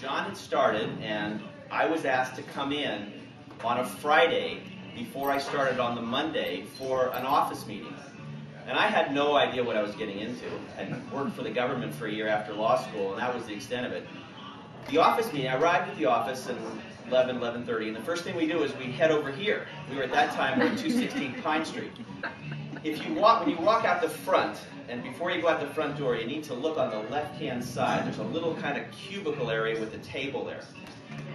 John had started, and I was asked to come in on a Friday before I started on the Monday for an office meeting. And I had no idea what I was getting into. I worked for the government for a year after law school, and that was the extent of it. The office meeting, I arrived at the office at 11:30, and the first thing we do is we head over here. We were at that time at 216 Pine Street. When you walk out the front, and before you go out the front door, you need to look on the left-hand side. There's a little kind of cubicle area with a table there.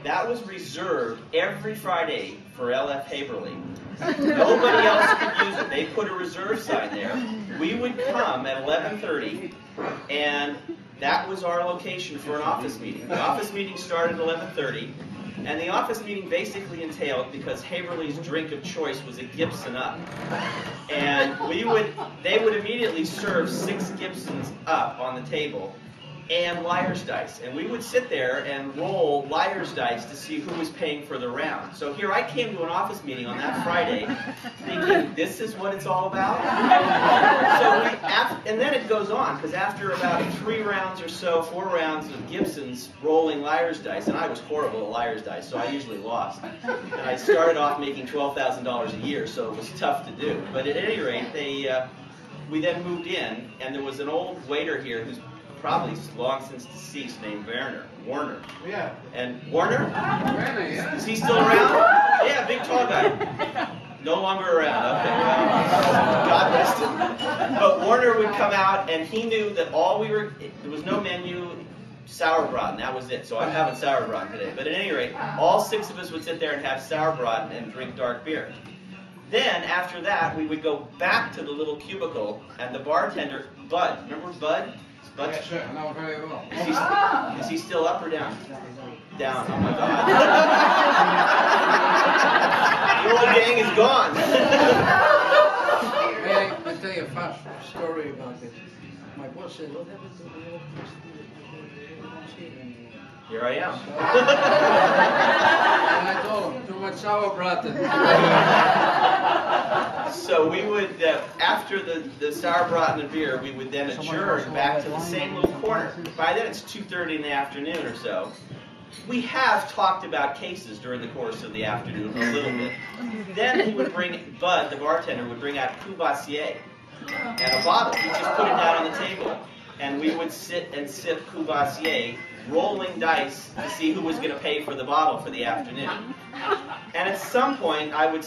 That was reserved every Friday for L.F. Haberly. Nobody else could use it. They put a reserve sign there. We would come at 11:30, and that was our location for an office meeting. The office meeting started at 11:30, and the office meeting basically entailed, because Haberly's drink of choice was a Gibson Up, and they would immediately serve 6 Gibsons Up on the table, and liar's dice. And we would sit there and roll liar's dice to see who was paying for the round. So here I came to an office meeting on that Friday thinking, this is what it's all about? And then it goes on, because after about 3 rounds or so, 4 rounds of Gibsons rolling liar's dice, and I was horrible at liar's dice, so I usually lost. And I started off making $12,000 a year, so it was tough to do. But at any rate, we then moved in, and there was an old waiter here who's probably long since deceased, named Warner. Yeah. And Warner? Warner, yeah. Is he still around? Yeah, big tall guy. No longer around. Okay, well, God rest him. But Warner would come out, and he knew that there was no menu, sauerbraten, that was it. So I'm having sauerbraten today. But at any rate, all 6 of us would sit there and have sauerbraten and drink dark beer. Then, after that, we would go back to the little cubicle, and the bartender, Bud, remember Bud? Yeah, sure. I know very well. Is he still up or down? Down. Oh my God. The old gang is gone. May I tell you a fast story about it? My boss said, what happened to the old Here I am. And I told him, too much sauerbraten. So we would, after the sauerbraten and beer, we would then adjourn back to the same little corner. By then it's 2:30 in the afternoon or so. We have talked about cases during the course of the afternoon a little bit. Then he would Bud, the bartender, would bring out Courvoisier and a bottle. He'd just put it down on the table. And we would sit and sip Courvoisier, rolling dice to see who was going to pay for the bottle for the afternoon. And at some point, I would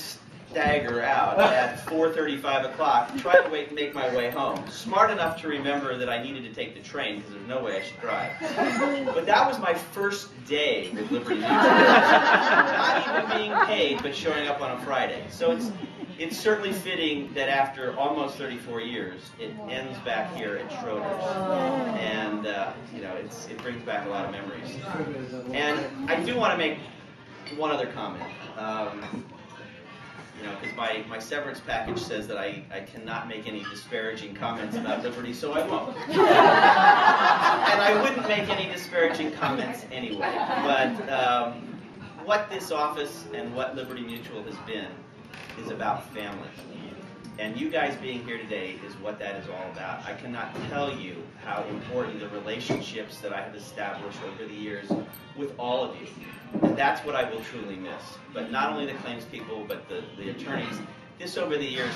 stagger out at 4:30, 5 o'clock, try to make my way home. Smart enough to remember that I needed to take the train, because there's no way I should drive. But that was my first day with Liberty Mutual. Not even being paid, but showing up on a Friday. So it's certainly fitting that after almost 34 years, it ends back here at Schroeder's. And, it brings back a lot of memories. And I do want to make one other comment. Because my severance package says that I cannot make any disparaging comments about Liberty, so I won't. And I wouldn't make any disparaging comments anyway. But what this office and what Liberty Mutual has been is about family. And you guys being here today is what that is all about. I cannot tell you how important the relationships that I have established over the years with all of you. And that's what I will truly miss. But not only the claims people, but the attorneys. This over the years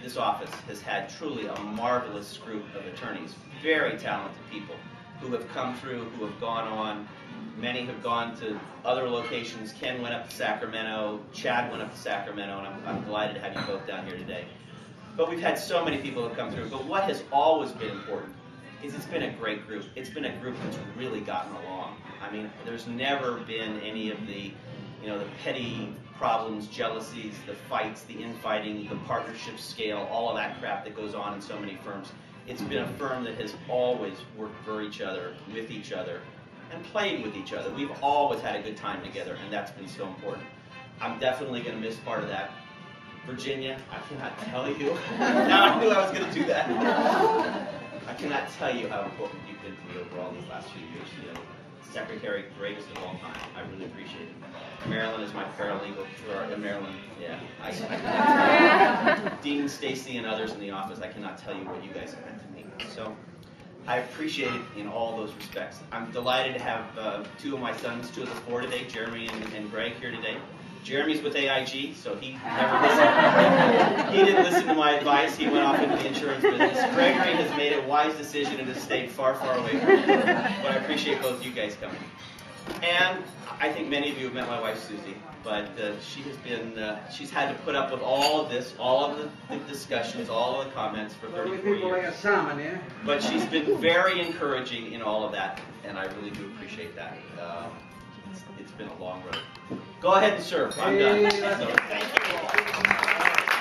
this office has had truly a marvelous group of attorneys, very talented people who have come through, who have gone on. Many have gone to other locations. Ken went up to Sacramento. Chad went up to Sacramento, and I'm delighted to have you both down here today. But we've had so many people who have come through. But what has always been important is it's been a great group. It's been a group that's really gotten along. I mean, there's never been any of the petty problems, jealousies, the fights, the infighting, the partnership scale, all of that crap that goes on in so many firms. It's been a firm that has always worked for each other, with each other, and played with each other. We've always had a good time together, and that's been so important. I'm definitely going to miss part of that. Virginia, I cannot tell you. Now I knew I was going to do that. I cannot tell you how important you've been to me over all these last few years. Secretary, greatest of all time. I really appreciate it. Marilyn is my paralegal for Marilyn. Yeah, I cannot tell you. Dean, Stacy, and others in the office. I cannot tell you what you guys have meant to me. So, I appreciate it in all those respects. I'm delighted to have two of my sons, two of the four today, Jeremy and Greg here today. Jeremy's with AIG, so he never listened. He didn't listen to my advice. He went off into the insurance business. Gregory has made a wise decision and has stayed far, far away from me. But I appreciate both you guys coming. And I think many of you have met my wife, Susie, but she has been, she's had to put up with all of this, all of the discussions, all of the comments for 34 years. But she's been very encouraging in all of that, and I really do appreciate that. It's been a long road. Go ahead and serve. I'm done. So, thank you all.